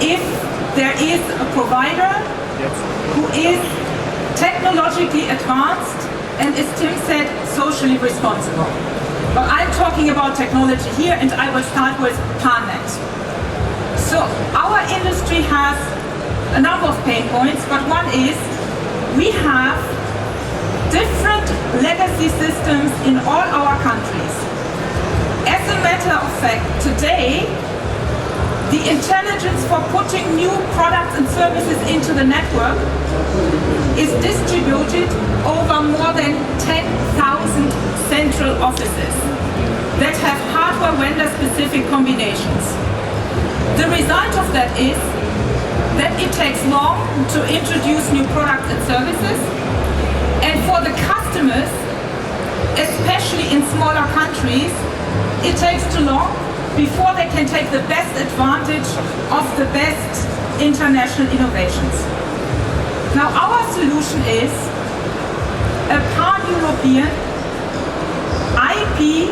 if there is a provider who is technologically advanced and, as Tim said, socially responsible. But I'm talking about technology here, and I will start with PARNet. So our industry has a number of pain points, but one is we have different legacy systems in all our countries. As a matter of fact, today, the intelligence for putting new products and services into the network is distributed over more than 10,000 central offices that have hardware vendor-specific combinations. The result of that is that it takes long to introduce new products and services, and for the customers, especially in smaller countries, it takes too long before they can take the best advantage of the best international innovations. Now our solution is a pan-European IP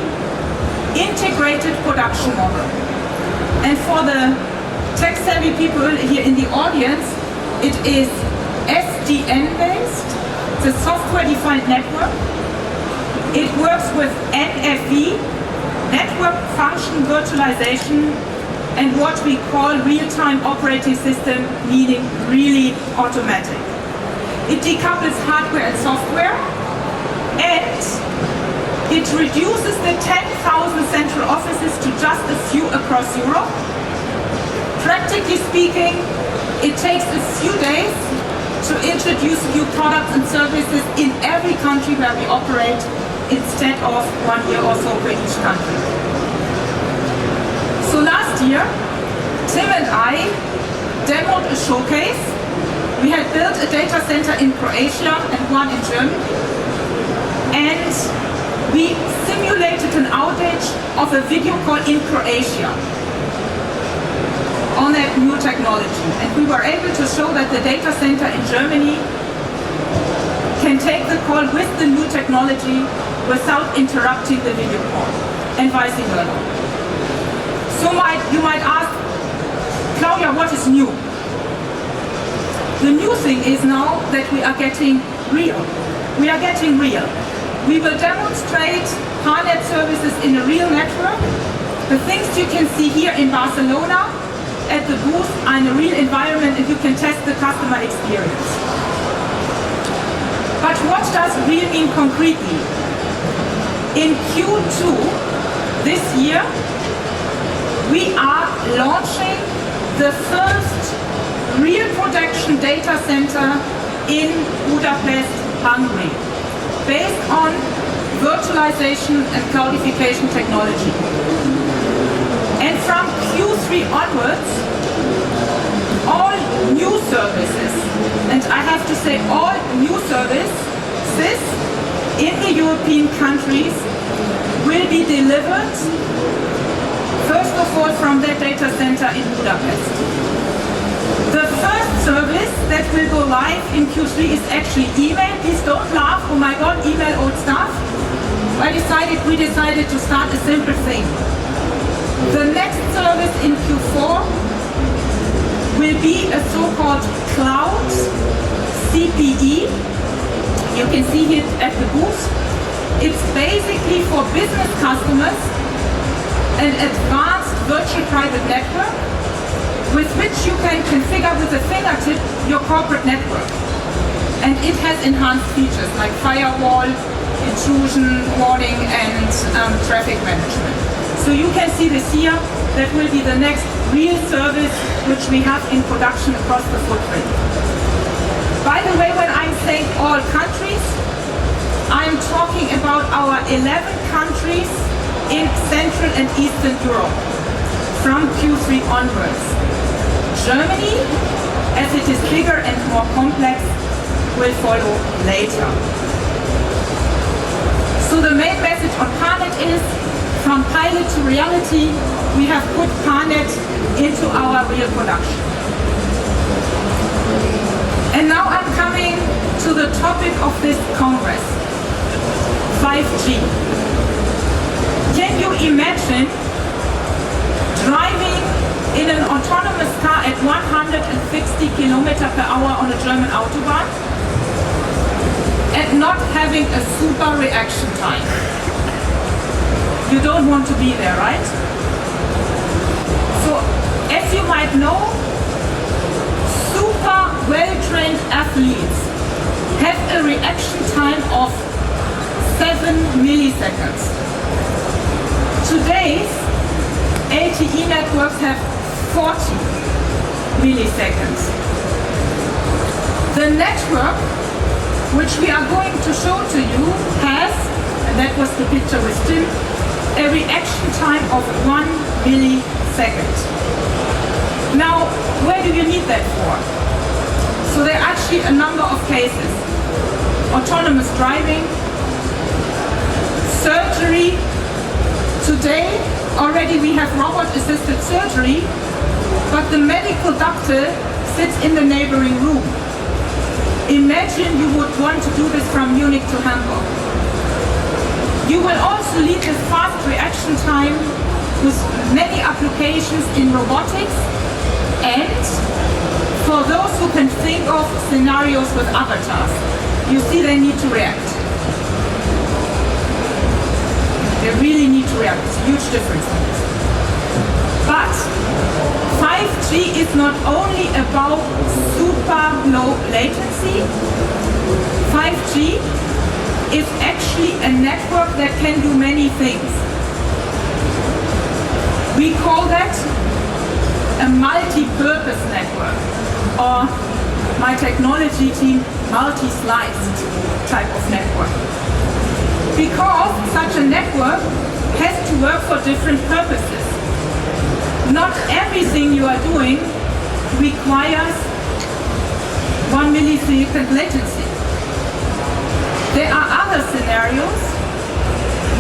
integrated production model. And for the tech-savvy people here in the audience, it is SDN-based, the software-defined network. It works with NFV, Network Function Virtualization, and what we call real-time operating system, meaning really automatic. It decouples hardware and software, and it reduces the 10,000 central offices to just a few across Europe. Practically speaking, it takes a few days to introduce new products and services in every country where we operate, instead of 1 year or so for each country. So last year, Tim and I demoed a showcase. We had built a data center in Croatia and one in Germany, and we simulated an outage of a video call in Croatia on that new technology. And we were able to show that the data center in Germany can take the call with the new technology without interrupting the video call, and vice versa. So you might ask, Claudia, what is new? The new thing is now that we are getting real. We are getting real. We will demonstrate PARNet services in a real network. The things you can see here in Barcelona at the booth are in a real environment, and you can test the customer experience. But what does real mean concretely? In Q2 this year, we are launching the first real production data center in Budapest, Hungary, based on virtualization and cloudification technology. And from Q3 onwards, all new services, and I have to say all new services in the European countries will be delivered, first of all, from that data center in Budapest. The first service that will go live in Q3 is actually email. Please don't laugh, oh my god, email old stuff. We decided to start a simple thing. The next service in Q4 will be a so-called cloud CPE. You can see it at the booth. It's basically for business customers an advanced virtual private network with which you can configure with a fingertip your corporate network. And it has enhanced features like firewall, intrusion warning, and traffic management. So you can see this here. That will be the next real service which we have in production across the footprint. By the way, when I'm saying all countries, I'm talking about our 11 countries in Central and Eastern Europe from Q3 onwards. Germany, as it is bigger and more complex, will follow later. So the main message on PARNet is, from pilot to reality, we have put PARNet into our real production. And now I'm coming to the topic of this Congress, 5G. Can you imagine driving in an autonomous car at 160 km/h on a German Autobahn and not having a super reaction time. You don't want to be there, right? So, as you might know, super well-trained athletes have a reaction time of 7 milliseconds. Today's LTE networks have 40 milliseconds. The network, which we are going to show to you, has, and that was the picture with Tim, a reaction time of 1 millisecond. Now, where do you need that for? So there are actually a number of cases. Autonomous driving, surgery. Today, already we have robot-assisted surgery, but the medical doctor sits in the neighboring room. Imagine you would want to do this from Munich to Hamburg. You will also need a fast reaction time with many applications in robotics and for those who can think of scenarios with avatars. You see, they need to react. They really need to react. It's a huge difference. But 5G is not only about super low latency. 5G is actually a network that can do many things. We call that a multi-purpose network, or my technology team, multi-sliced type of network. Because such a network has to work for different purposes. Not everything you are doing requires 1 millisecond latency. There are other scenarios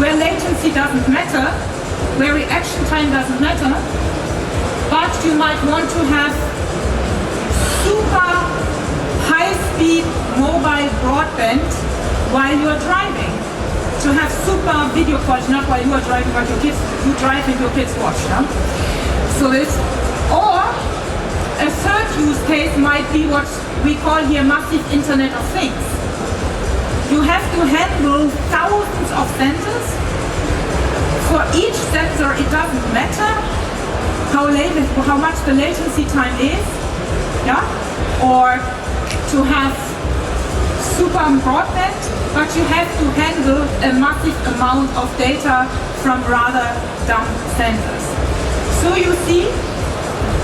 where latency doesn't matter, where reaction time doesn't matter, but you might want to have super high-speed mobile broadband while you are driving. To have super video quality, not while you are driving, but you drive and your kids watch. Yeah? So this, or a third use case might be what we call here massive Internet of Things. You have to handle thousands of sensors. For each sensor, it doesn't matter how much the latency time is, yeah, or to have super broadband, but you have to handle a massive amount of data from rather dumb sensors. So you see,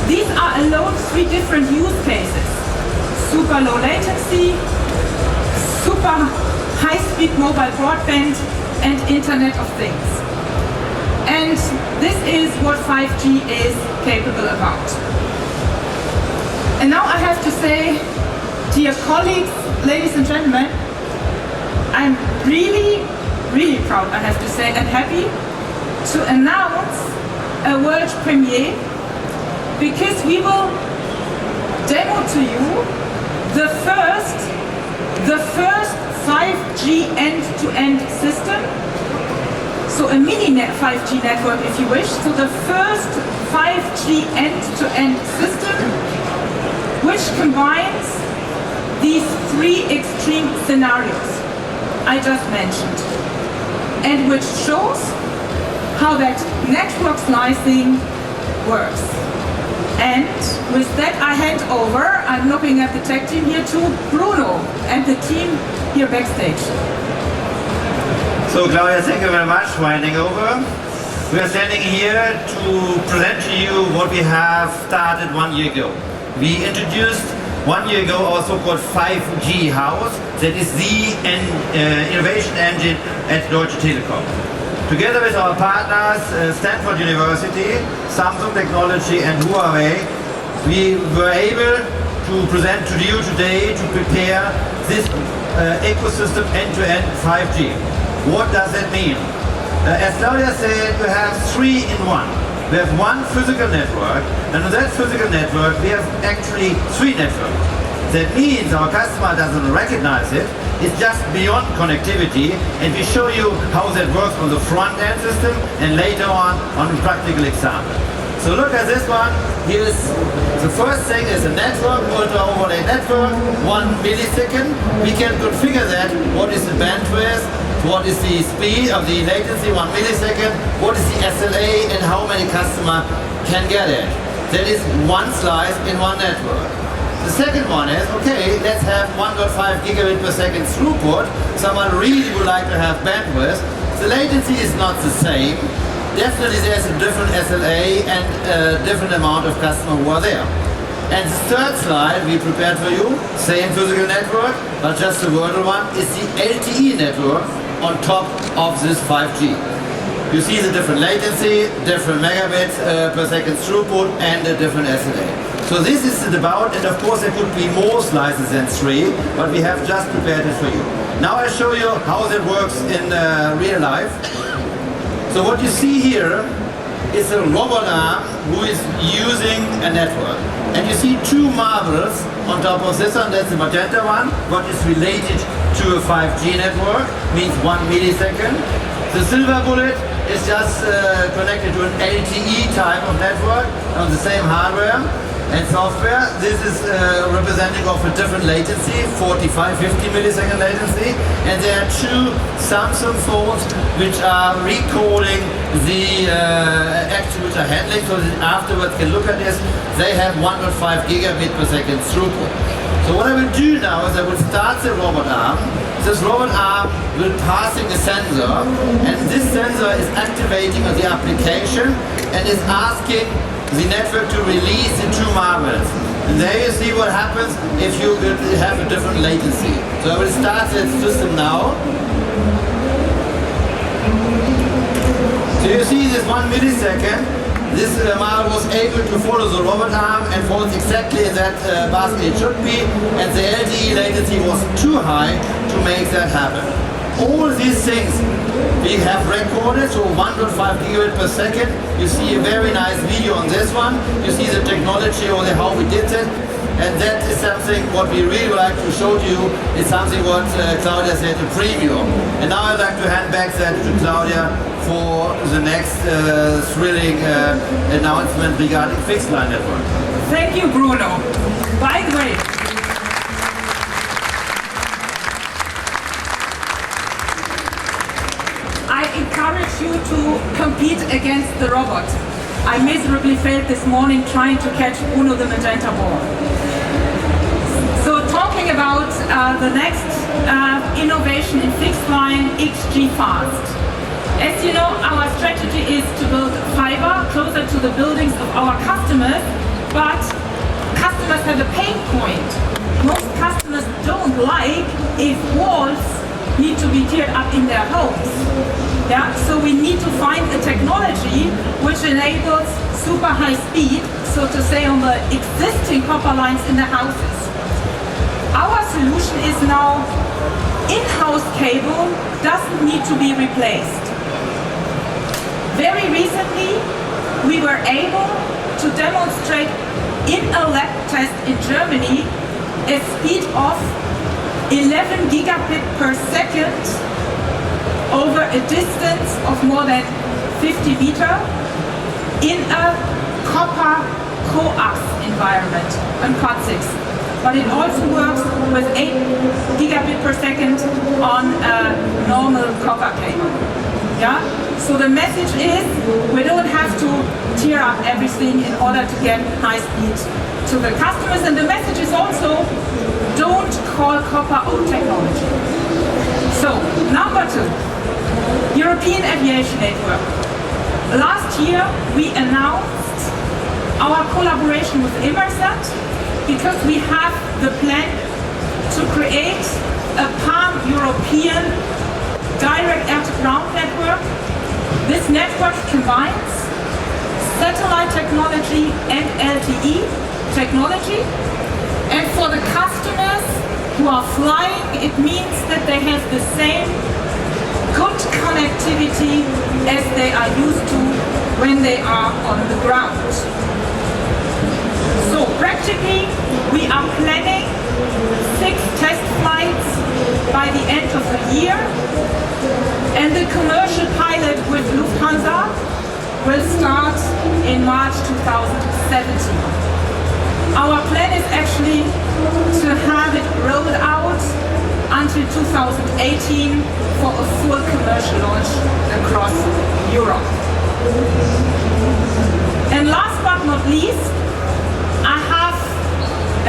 these are alone 3 different use cases. Super low latency, super high-speed mobile broadband, and Internet of Things. And this is what 5G is capable about. And now I have to say, dear colleagues, ladies and gentlemen, I'm really, really proud, I have to say, and happy to announce a world premiere, because we will demo to you the first 5G end-to-end system. So a mini 5G network, if you wish. So the first 5G end-to-end system, which combines these 3 extreme scenarios I just mentioned, and which shows how that network slicing works. And with that, I hand over, I'm looking at the tech team here, to Bruno and the team here backstage. So Claudia, thank you very much for handing over. We are standing here to present to you what we have started 1 year ago. We introduced 1 year ago our so-called 5G house, that is the innovation engine at Deutsche Telekom. Together with our partners, Stanford University, Samsung Technology and Huawei, we were able to present to you today to prepare this ecosystem end-to-end 5G. What does that mean? As Claudia said, we have 3 in 1. We have 1 physical network, and on that physical network we have actually 3 networks. That means our customer doesn't recognize it. It's just beyond connectivity, and we show you how that works on the front-end system and later on a practical example. So look at this one. Here's the first thing is a network, ultra overlay network, 1 millisecond. We can configure that. What is the bandwidth? What is the speed of the latency, 1 millisecond? What is the SLA and how many customer can get it? That is one slice in one network. The second one is, okay, let's have 1.5 gigabit per second throughput. Someone really would like to have bandwidth. The latency is not the same. Definitely there's a different SLA and a different amount of customers who are there. And the third slide we prepared for you, same physical network, but just a virtual one, is the LTE network on top of this 5G. You see the different latency, different megabits per second throughput, and a different SLA. So this is it about, and of course there could be more slices than 3, but we have just prepared it for you. Now I show you how that works in real life. So what you see here is a robot arm who is using a network. And you see two marbles on top of this one, that's the magenta one, what is related to a 5G network, means 1 millisecond. The silver bullet is just connected to an LTE type of network on the same hardware and software. This is representing of a different latency, 45, 50 millisecond latency. And there are two Samsung phones which are recalling the actuator handling so that afterwards can look at this. They have 1.5 gigabit per second throughput. So what I will do now is I will start the robot arm. This robot arm will passing a sensor, and this sensor is activating on the application and is asking the network to release the two marbles. And there you see what happens if you have a different latency. So I will start the system now. So you see this 1 millisecond. This marble was able to follow the robot arm and falls exactly in that basket it should be, and the LTE latency was too high to make that happen. All these things we have recorded, so 1.5 gigabit per second. You see a very nice video on this one. You see the technology or how we did it. And that is something what we really would like to show you. It's something what Claudia said, a preview. And now I'd like to hand back that to Claudia for the next thrilling announcement regarding fixed line network. Thank you, Bruno. By the way, I encourage you to compete against the robot. I miserably failed this morning trying to catch Bruno the magenta ball. So talking about the next innovation in fixed line, XG Fast. As you know, our strategy is to build fiber closer to the buildings of our customers, but customers have a pain point. Most customers don't like if walls need to be tiered up in their homes. Yeah? So we need to find a technology which enables super high speed, so to say, on the existing copper lines in the houses. Our solution is now in-house cable doesn't need to be replaced. Very recently, we were able to demonstrate in a lab test in Germany a speed of 11 gigabit per second over a distance of more than 50 meters in a copper coax environment on Cat 6. But it also works with 8 gigabit per second on a normal copper cable. Yeah? So the message is we don't have to tear up everything in order to get high speed to the customers. And the message is also don't call copper old technology. So, number 2, European Aviation Network. Last year we announced our collaboration with Inmarsat because we have the plan to create a pan-European direct air-to-ground network. This network combines satellite technology and LTE technology. And for the customers who are flying, it means that they have the same good connectivity as they are used to when they are on the ground. So practically, we are planning 6 test flights by the end of the year, and the commercial pilot with Lufthansa will start in March 2017. Our plan is actually to have it rolled out until 2018 for a full commercial launch across Europe. And last but not least, I have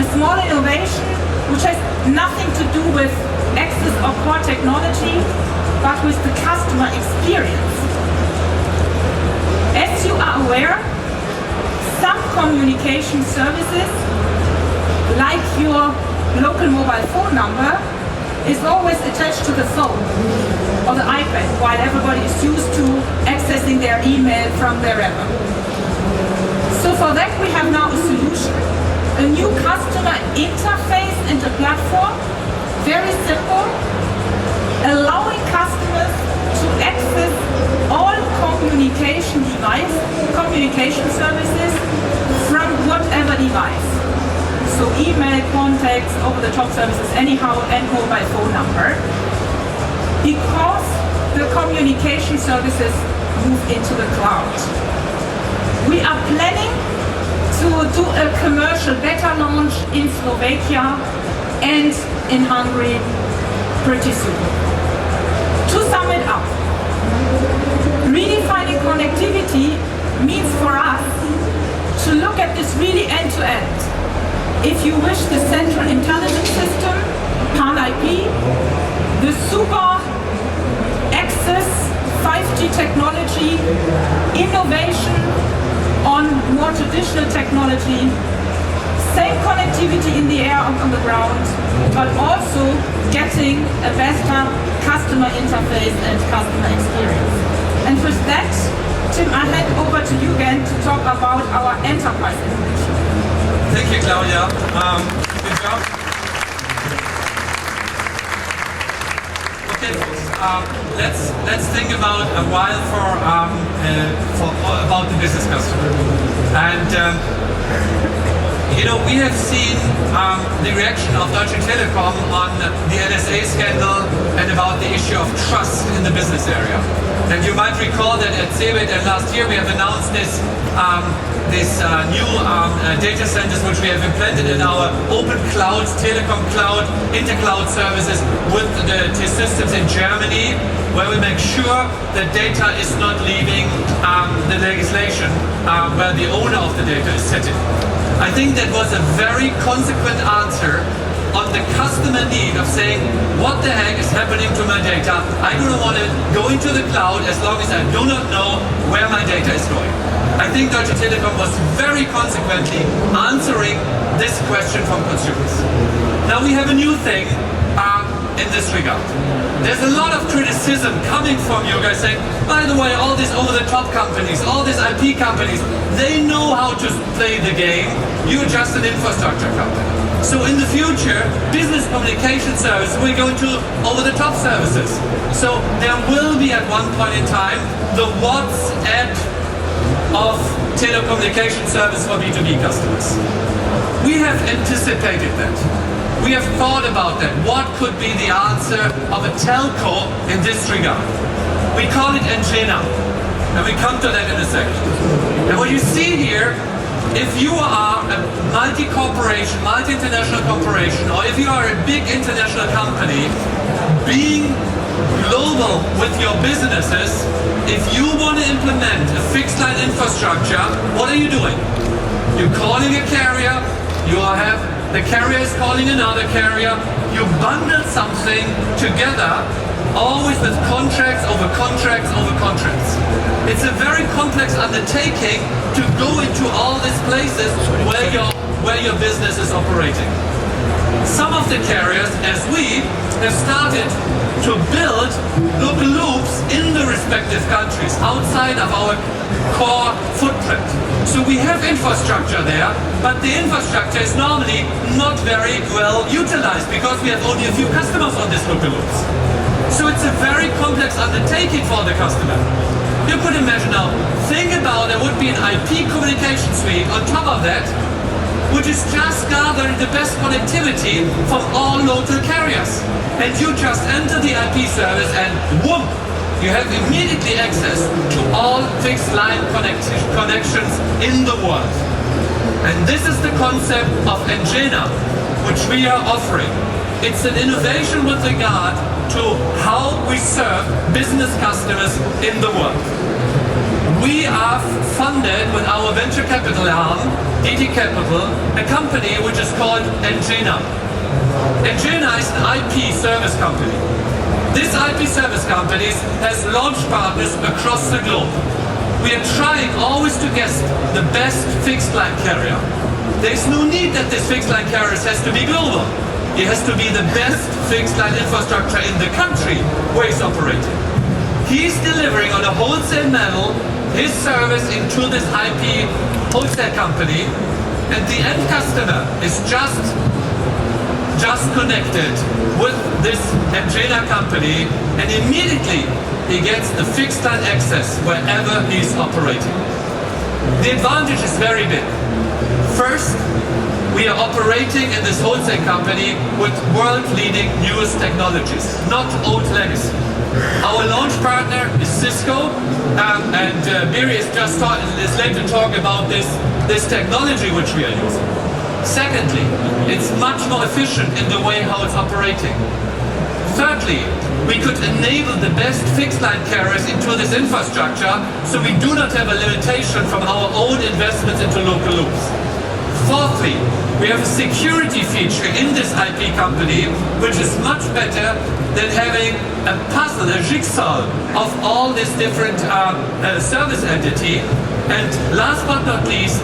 a small innovation which has nothing to do with access or core technology, but with the customer experience. As you are aware, some communication services, like your local mobile phone number, is always attached to the phone or the iPad, while everybody is used to accessing their email from wherever. So for that we have now a solution, a new customer interface and a platform, very simple, allowing customers to access all communication services from whatever device. So email, contacts, over-the-top services, anyhow, and mobile phone number. Because the communication services move into the cloud. We are planning to do a commercial beta launch in Slovakia and in Hungary pretty soon. To sum it up, redefining connectivity means for us to look at this really end-to-end. If you wish, the central intelligence system, PAN-IP, the super access 5G technology, innovation on more traditional technology, same connectivity in the air and on the ground, but also getting a better customer interface and customer experience. And with that, Tim, I hand over to you again to talk about our enterprise innovation. Thank you, Claudia. Good job. Okay, folks. Let's think about a while about the business customer. And we have seen the reaction of Deutsche Telekom on the NSA scandal and about the issue of trust in the business area. And you might recall that at CeBIT and last year we have announced this new data centers which we have implemented in our open clouds, Telekom cloud, intercloud services with the T-Systems in Germany, where we make sure that data is not leaving the legislation where the owner of the data is sitting. I think that was a very consequent answer on the customer need of saying, what the heck is happening to my data? I do not want to go into the cloud as long as I do not know where my data is going. I think Deutsche Telekom was very consequently answering this question from consumers. Now we have a new thing in this regard. There's a lot of criticism coming from you guys saying, by the way, all these over-the-top companies, all these IP companies, they know how to play the game. You're just an infrastructure company. So in the future, business communication service will go to over-the-top services. So there will be at one point in time the WhatsApp of telecommunication service for B2B customers. We have anticipated that. We have thought about that. What could be the answer of a telco in this regard? We call it antenna, and we come to that in a second. And what you see here, if you are a multi-corporation, multi-international corporation, or if you are a big international company, being global with your businesses, if you want to implement a fixed line infrastructure, what are you doing? You're calling a carrier, the carrier is calling another carrier, you bundle something together, always with contracts over contracts over contracts. It's a very complex undertaking to go into all these places where your business is operating. Some of the carriers, as we, have started to build local loops in the respective countries outside of our core footprint. So we have infrastructure there, but the infrastructure is normally not very well utilized because we have only a few customers on these local loops. So it's a very complex undertaking for the customer. You could imagine now, think about there would be an IP communication suite on top of that, which is just gathering the best connectivity from all local carriers. And you just enter the IP service and whoop, you have immediately access to all fixed line connections in the world. And this is the concept of Engena, which we are offering. It's an innovation with regard to how we serve business customers in the world. We are funded with our venture capital arm, DT Capital, a company which is called Engena. Engena is an IP service company. This IP service company has launch partners across the globe. We are trying always to get the best fixed line carrier. There's no need that this fixed line carrier has to be global. It has to be the best fixed line infrastructure in the country where he's operating. He's delivering on a wholesale model his service into this IP wholesale company, and the end customer is just connected with this Engena company, and immediately he gets the fixed line access wherever he's operating. The advantage is very big. First, we are operating in this wholesale company with world-leading newest technologies, not old legacy. Our launch partner is Cisco, and Biri is just late to talk about this technology which we are using. Secondly, it's much more efficient in the way how it's operating. Thirdly, we could enable the best fixed line carriers into this infrastructure, so we do not have a limitation from our own investments into local loops. Fourthly, we have a security feature in this IP company which is much better than having a puzzle, a jigsaw of all these different service entity. And last but not least,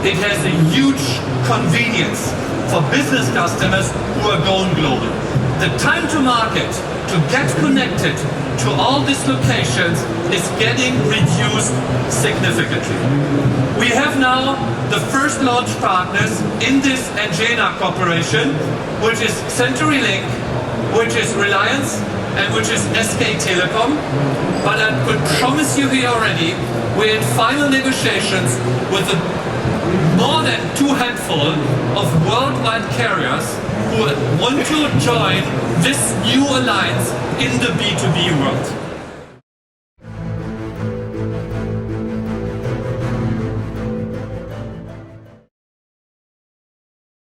it has a huge convenience for business customers who are going global. The time to market to get connected to all these locations is getting reduced significantly. We have now the first launch partners in this Engena cooperation, which is CenturyLink, which is Reliance, and which is SK Telekom. But I could promise you here already, we're in final negotiations with more than 2 handful of worldwide carriers who want to join this new alliance in the B2B world.